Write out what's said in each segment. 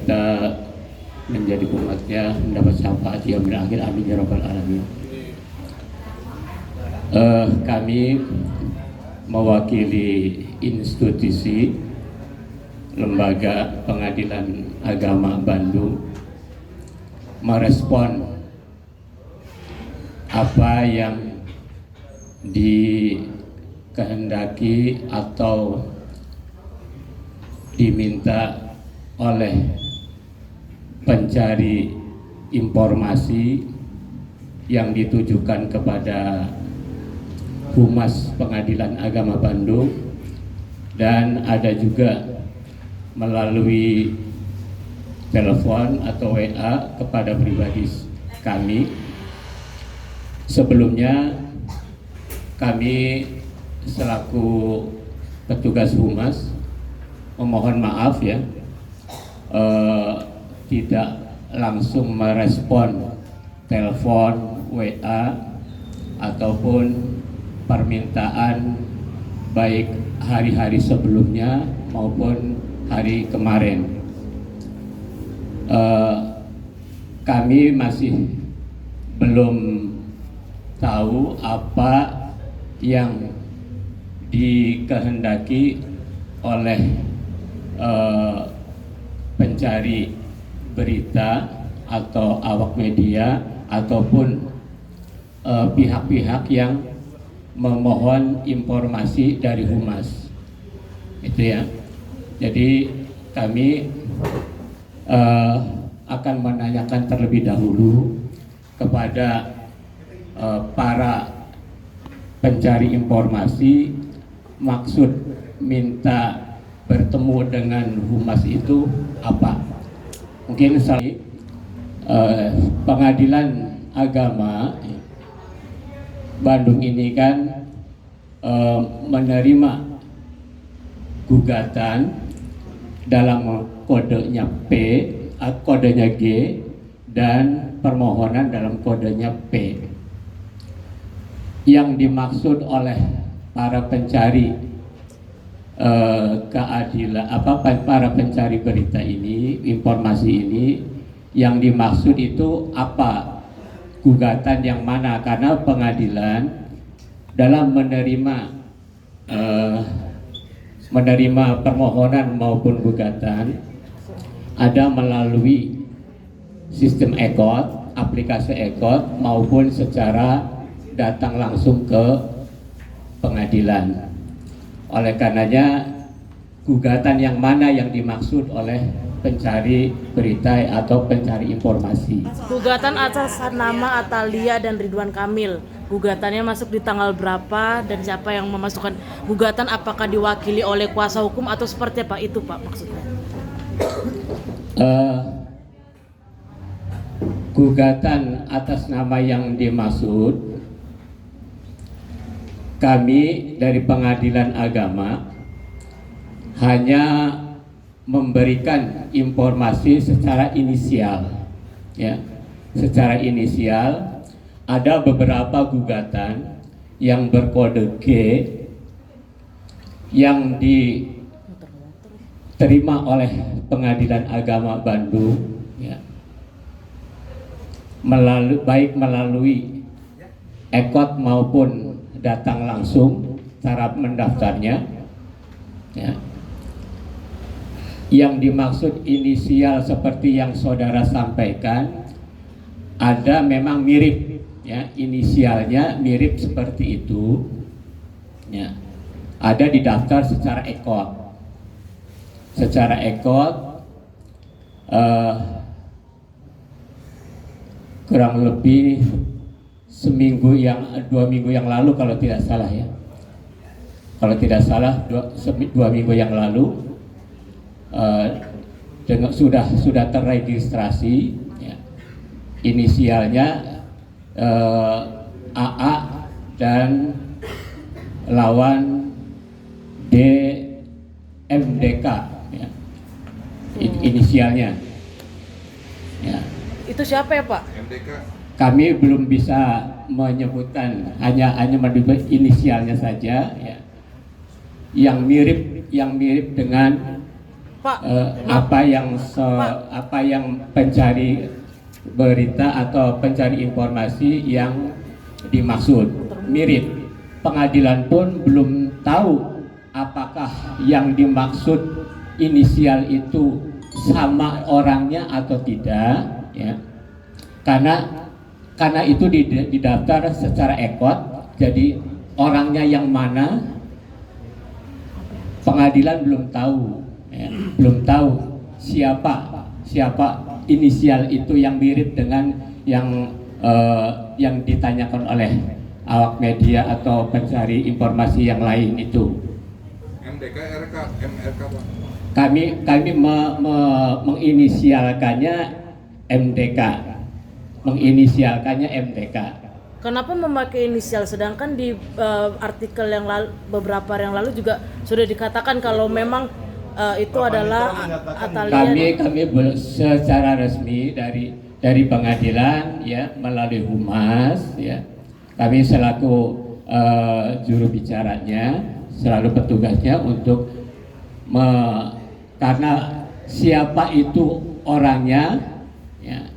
kita menjadi umatnya mendapat syafaat yaumil akhir, amin ya rabbal alamin. Kami mewakili institusi Lembaga Pengadilan Agama Bandung merespon apa yang dikehendaki atau diminta oleh pencari informasi yang ditujukan kepada Humas Pengadilan Agama Bandung, dan ada juga melalui telepon atau WA kepada pribadi kami. Sebelumnya kami selaku petugas Humas memohon maaf ya, tidak langsung merespon telepon, WA ataupun permintaan baik hari-hari sebelumnya maupun hari kemarin. Kami masih belum tahu apa yang dikehendaki oleh pencari berita atau awak media ataupun pihak-pihak yang memohon informasi dari Humas, itu ya. Jadi kami akan menanyakan terlebih dahulu kepada para pencari informasi, maksud minta bertemu dengan Humas itu apa. Mungkin Pengadilan Agama Bandung ini kan menerima gugatan dalam kodenya P, kodenya G, dan permohonan dalam kodenya P. Yang dimaksud oleh para pencari keadilan, para pencari berita ini, informasi ini, yang dimaksud itu apa? Gugatan yang mana? Karena pengadilan dalam menerima permohonan maupun gugatan ada melalui sistem EKOT, aplikasi EKOT, maupun secara datang langsung ke pengadilan. Oleh karenanya gugatan yang mana yang dimaksud oleh pencari berita atau pencari informasi? Gugatan atas nama Atalia dan Ridwan Kamil. Gugatannya masuk di tanggal berapa dan siapa yang memasukkan gugatan? Apakah diwakili oleh kuasa hukum atau seperti apa? Itu Pak maksudnya. Gugatan atas nama yang dimaksud, kami dari Pengadilan Agama hanya memberikan informasi secara inisial, ya. Secara inisial ada beberapa gugatan yang berkode G yang diterima oleh Pengadilan Agama Bandung, ya. Melalui EKOT maupun datang langsung cara mendaftarnya, ya. Yang dimaksud inisial seperti yang saudara sampaikan ada memang mirip, ya, inisialnya mirip seperti itu, ya. Ada di daftar secara EKOT. Secara EKOT kurang lebih 2 minggu yang lalu kalau tidak salah, ya. Kalau tidak salah 2 minggu yang lalu sudah terregistrasi, ya. Inisialnya AA dan lawan DMDK, ya. Inisialnya, ya. Itu siapa ya Pak? MDK. Kami belum bisa menyebutkan, hanya menyebut inisialnya saja, ya. Yang mirip dengan Pak, apa yang pencari berita atau pencari informasi yang dimaksud mirip. Pengadilan pun belum tahu apakah yang dimaksud inisial itu sama orangnya atau tidak, ya. Karena itu didaftar secara ekot, jadi orangnya yang mana pengadilan belum tahu, ya. Belum tahu siapa inisial itu yang mirip dengan yang ditanyakan oleh awak media atau pencari informasi yang lain itu. MDK, RK, MRK, Pak. Kami menginisialkannya MDK, kenapa memakai inisial sedangkan di artikel yang lalu, beberapa yang lalu juga sudah dikatakan kalau memang itu adalah Atalia. Kami secara resmi dari pengadilan, ya, melalui humas, ya, kami selaku juru bicaranya, selalu petugasnya untuk karena siapa itu orangnya, ya,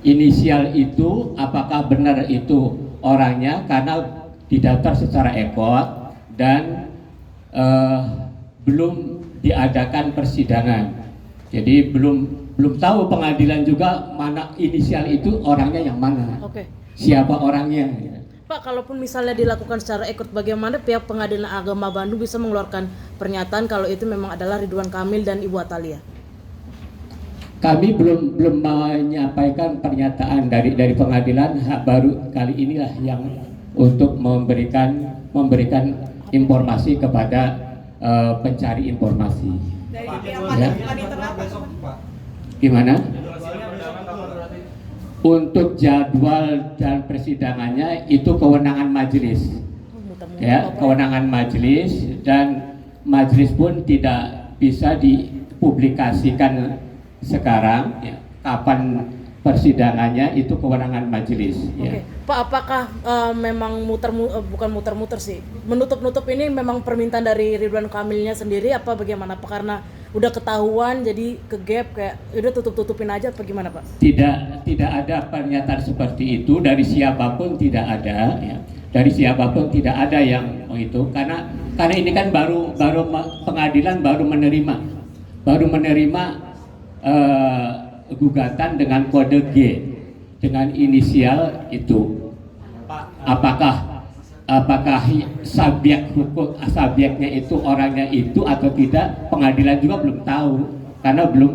inisial itu apakah benar itu orangnya, karena didaftar secara ekot dan belum diadakan persidangan, jadi belum tahu pengadilan juga mana inisial itu orangnya yang mana. Oke. Siapa orangnya, ya. Pak, kalaupun misalnya dilakukan secara ekot, bagaimana pihak Pengadilan Agama Bandung bisa mengeluarkan pernyataan kalau itu memang adalah Ridwan Kamil dan Ibu Atalia? Kami belum menyampaikan pernyataan dari pengadilan, baru kali inilah yang untuk memberikan informasi kepada pencari informasi. Dari pihak Ya. panitera, Pak. Gimana? Untuk jadwal dan persidangannya itu kewenangan majelis, ya, kewenangan majelis, dan majelis pun tidak bisa dipublikasikan sekarang, ya. Kapan persidangannya itu kewenangan majelis, ya. Oke. Pak, apakah memang bukan muter-muter sih, menutup-nutup ini memang permintaan dari Ridwan Kamilnya sendiri apa bagaimana Pak? Karena udah ketahuan jadi ke gap kayak udah tutup-tutupin aja apa gimana Pak? Tidak ada pernyataan seperti itu dari siapapun, tidak ada, ya. Dari siapapun tidak ada yang itu, karena ini kan baru pengadilan baru menerima gugatan dengan kode G dengan inisial itu. Apakah subjeknya itu orangnya itu atau tidak, pengadilan juga belum tahu karena belum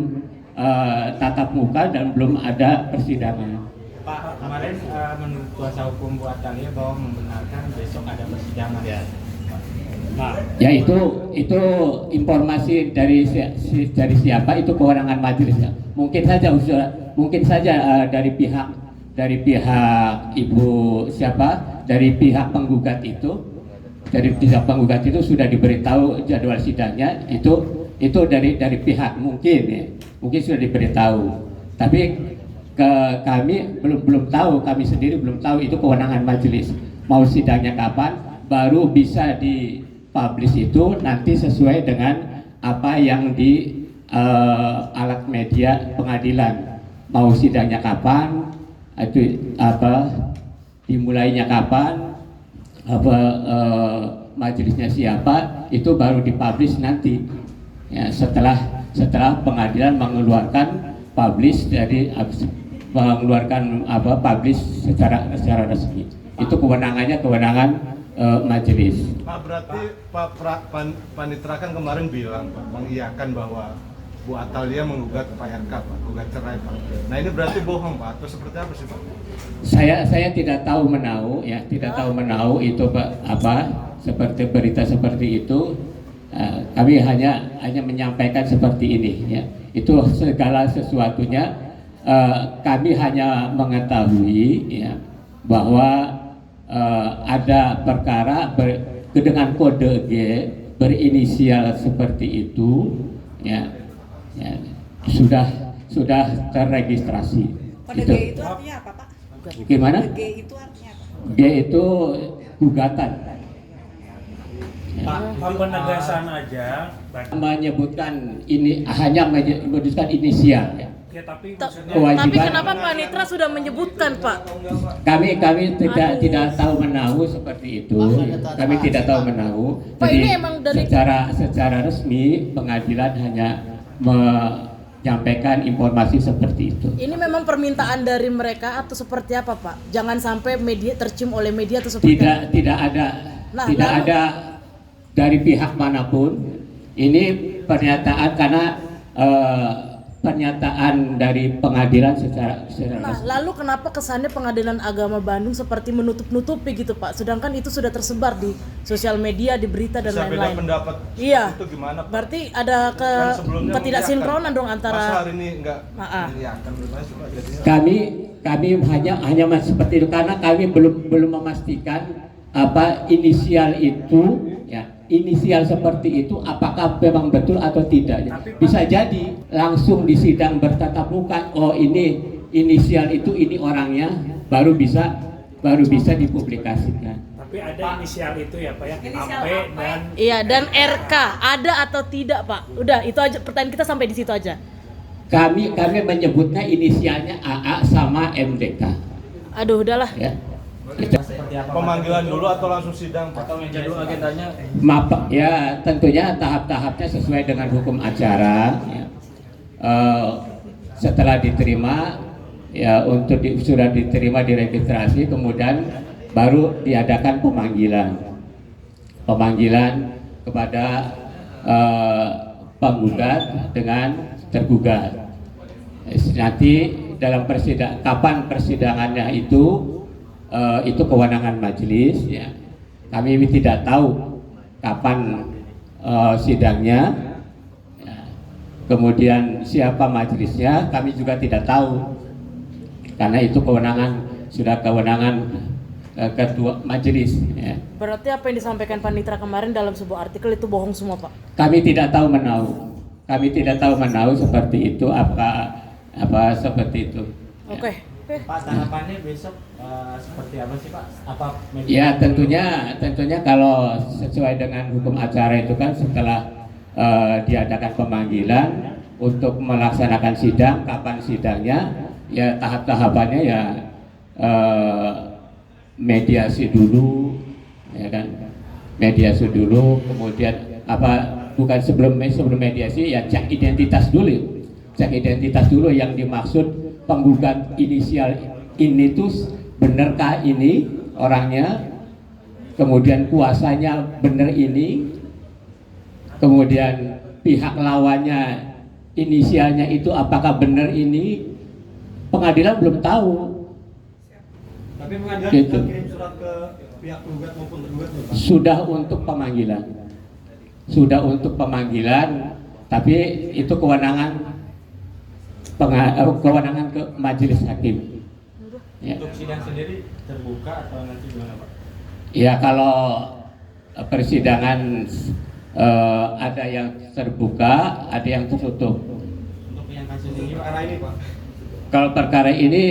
tatap muka dan belum ada persidangan. Pak, kemarin menurut kuasa hukum Bu Atalia bahwa membenarkan besok ada persidangan. Ya. Ya itu informasi dari siapa, itu kewenangan majelis, ya. Mungkin saja dari pihak ibu siapa, dari pihak penggugat itu sudah diberitahu jadwal sidangnya, itu dari pihak mungkin sudah diberitahu, tapi kami belum tahu, kami sendiri belum tahu, itu kewenangan majelis mau sidangnya kapan, baru bisa dipublish itu nanti sesuai dengan apa yang di alat media pengadilan, mau sidangnya kapan, itu dimulainya kapan, majelisnya siapa, itu baru dipublish nanti, ya, setelah pengadilan mengeluarkan publish secara resmi. Itu kewenangan majelis. Pak, berarti Panitera kan kemarin bilang, Pak, mengiyakan bahwa Bu Atalia menggugat Pak RK, Pak, gugat cerai, Pak. Nah ini berarti bohong, Pak, atau seperti apa sih, Pak? Saya tidak tahu menau, ya, tidak tahu menau itu seperti berita seperti itu. Kami hanya menyampaikan seperti ini, ya. Itu segala sesuatunya kami hanya mengetahui, ya, bahwa ada perkara dengan kode G berinisial seperti itu, ya, sudah terregistrasi. Kode G itu artinya apa, Pak? Gimana? Kode G itu artinya apa? G itu gugatan. Pak, penegasan aja. Menyebutkan ini hanya menyebutkan inisial ya. Ya tapi Ta- maksudnya Kewajiban- Tapi kenapa Panitra sudah menyebutkan, Pak? Kami tidak tahu menahu seperti itu. Kami tidak tahu menahu. Pak, Jadi ini emang dari- secara resmi pengadilan hanya menyampaikan informasi seperti itu. Ini memang permintaan dari mereka atau seperti apa, Pak? Jangan sampai media tercium oleh media atau seperti apa? Tidak ada Nah, tidak lalu- ada dari pihak manapun. Ini pernyataan karena pernyataan dari pengadilan secara Nah, resmi. lalu kenapa kesannya Pengadilan Agama Bandung seperti menutup-nutupi gitu, Pak? Sedangkan itu sudah tersebar di sosial media, di berita dan Bisa beda lain-lain. pendapat Iya. itu gimana Pak? Berarti ada Kan sebelumnya ketidaksinkronan dong mengiyakan. Masa antara hari ini enggak Ah. mengiyakan gimana sih Pak jadinya? Kami hanya seperti itu karena kami belum memastikan apa inisial itu ya, inisial seperti itu apakah memang betul atau tidak. Bisa jadi langsung di sidang bertatap muka, oh ini inisial itu, ini orangnya, baru bisa dipublikasikan. tapi ada inisial itu ya Pak ya. Inisial AP AP. dan Iya, dan RK ada atau tidak, Pak? Udah, itu aja pertanyaan kita sampai di situ aja. Kami menyebutnya inisialnya AA sama MDK Aduh, udahlah. ya. Seperti apa? Pak? Pemanggilan dulu atau langsung sidang Pak? Atau jadwal agendanya? Ya tentunya tahap-tahapnya sesuai dengan hukum acara ya. Setelah diterima ya, sudah diterima diregistrasi, kemudian baru diadakan pemanggilan kepada penggugat dengan tergugat. Nanti dalam kapan persidangannya itu kewenangan majelis ya. Kami tidak tahu kapan sidangnya ya. Kemudian siapa majelisnya kami juga tidak tahu karena itu kewenangan ketua majelis ya. Berarti apa yang disampaikan Panitra kemarin dalam sebuah artikel itu bohong semua, Pak? Kami tidak tahu menahu seperti itu, apa seperti itu. Oke. Pak, tahapannya besok seperti apa sih Pak? Apa Ya tentunya kalau sesuai dengan hukum acara itu kan setelah diadakan pemanggilan untuk melaksanakan sidang, kapan sidangnya ya tahap-tahapannya ya mediasi dulu ya kan, mediasi dulu, kemudian sebelum mediasi ya cek identitas dulu yang dimaksud penggugat inisial ini tuh benarkah ini orangnya, kemudian kuasanya benar ini, kemudian pihak lawannya inisialnya itu apakah benar ini, pengadilan belum tahu. Tapi pengadilan Gitu. sudah kirim surat ke pihak penggugat maupun tergugat belum, Pak? Sudah untuk pemanggilan, tapi itu kewenangan ke majelis hakim. Ya. untuk sidang sendiri terbuka atau nanti gimana Pak? Ya kalau persidangan ada yang terbuka, ada yang tertutup. Untuk yang kasus ini Pak? Perkara ini Pak. Kalau perkara ini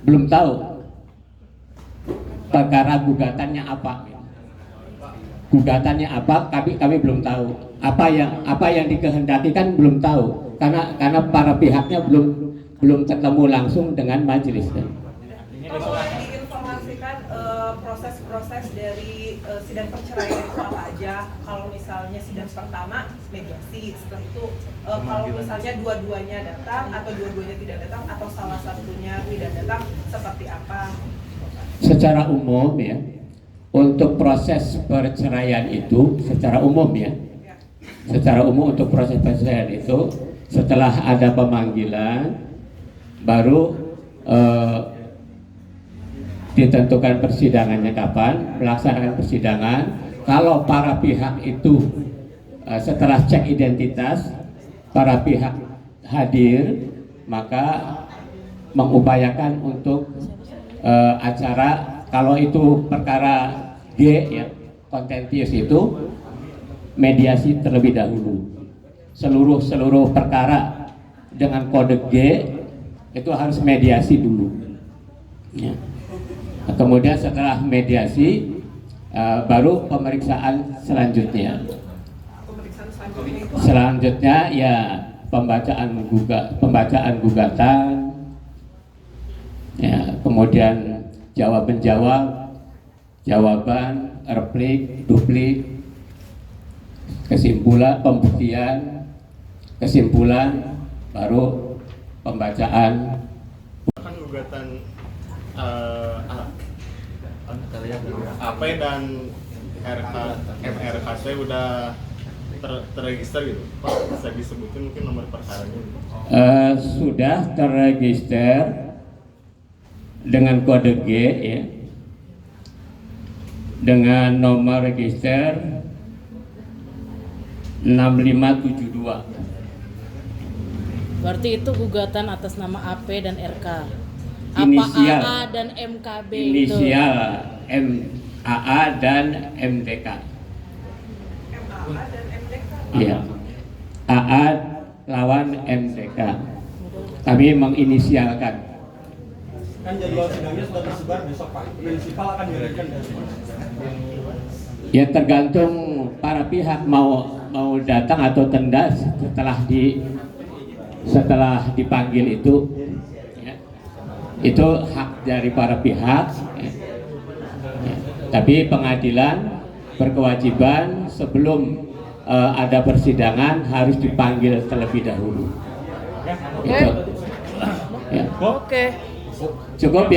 belum tahu perkara gugatannya apa. Kami belum tahu. Apa yang dikehendaki kan belum tahu. Karena para pihaknya belum ketemu langsung dengan majelis. Artinya Kalau besok boleh diinformasikan proses-proses dari sidang perceraian itu apa aja? Kalau misalnya sidang pertama mediasi, setelah itu kalau misalnya dua-duanya datang atau dua-duanya tidak datang atau salah satunya tidak datang, seperti apa? Secara umum ya, untuk proses perceraian itu secara umum ya, untuk proses perceraian itu setelah ada pemanggilan baru ditentukan persidangannya kapan, melaksanakan persidangan. Kalau para pihak itu setelah cek identitas para pihak hadir, maka mengupayakan untuk acara, kalau itu perkara G ya, kontentius itu mediasi terlebih dahulu. Seluruh perkara dengan kode G itu harus mediasi dulu. Ya. Kemudian setelah mediasi baru pemeriksaan selanjutnya. Pemeriksaan selanjutnya itu Selanjutnya ya pembacaan gugatan, ya, kemudian jawaban, replik, duplik, pembuktian, kesimpulan, baru pembacaan. Kan gugatan AP dan MRKC udah terregister gitu, Pak, bisa disebutin mungkin nomor perkaranya gitu. Sudah terregister dengan kode G, ya, dengan nomor register 6572. Berarti itu gugatan atas nama AP dan RK. Inisial. AA dan MKB Inisial MAA dan MDK. MAA dan MDK. Iya. AA lawan MDK. Kami menginisialkan. Kan jadwal sidangnya sudah tersebar besok Pak. Prinsipal akan diberikan dari Ya tergantung para pihak mau datang atau tidak setelah dipanggil itu, ya. Itu hak dari para pihak, ya. Ya. Tapi pengadilan berkewajiban sebelum ada persidangan harus dipanggil terlebih dahulu. Itu. Ya. Oke. Cukup ya.